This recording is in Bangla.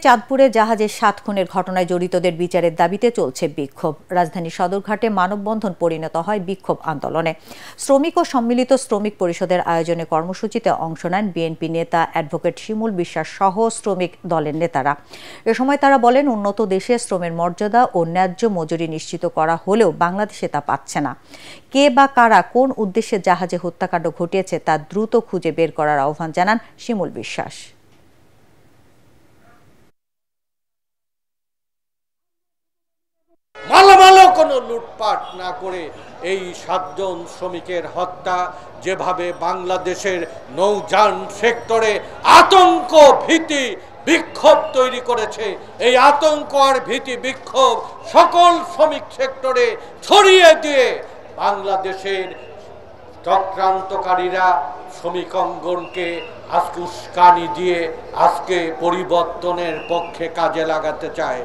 চাঁদপুরে জাহাজের ৭ খুনের ঘটনায় জড়িতদের বিচারের দাবিতে চলছে বিক্ষোভ। রাজধানীর সদরঘাটে মানববন্ধন পরিণত হয় বিক্ষোভ আন্দোলনে। শ্রমিক ও সম্মিলিত শ্রমিক পরিষদের আয়োজনে কর্মসূচিতে অংশ নেন বিএনপি নেতা অ্যাডভোকেট শিমুল বিশ্বাস সহ শ্রমিক দলের নেতারা। এ সময় তারা বলেন, উন্নত দেশে শ্রমের মর্যাদা ও ন্যায্য মজুরি নিশ্চিত করা হলেও বাংলাদেশে তা পাচ্ছে না। কে বা কারা কোন উদ্দেশ্যে জাহাজে হত্যাকাণ্ড ঘটিয়েছে তা দ্রুত খুঁজে বের করার আহ্বান জানান শিমুল বিশ্বাস। মালামালও কোনো লুটপাট না করে এই ৭ জন শ্রমিকের হত্যা যেভাবে বাংলাদেশের নৌযান সেক্টরে আতঙ্ক ভীতি বিক্ষোভ তৈরি করেছে, এই আতঙ্ক আর ভীতি বিক্ষোভ সকল শ্রমিক সেক্টরে ছড়িয়ে দিয়ে বাংলাদেশের চক্রান্তকারীরা শ্রমিক অঙ্গনকে আজকে উস্কানি দিয়ে আজকে পরিবর্তনের পক্ষে কাজে লাগাতে চায়।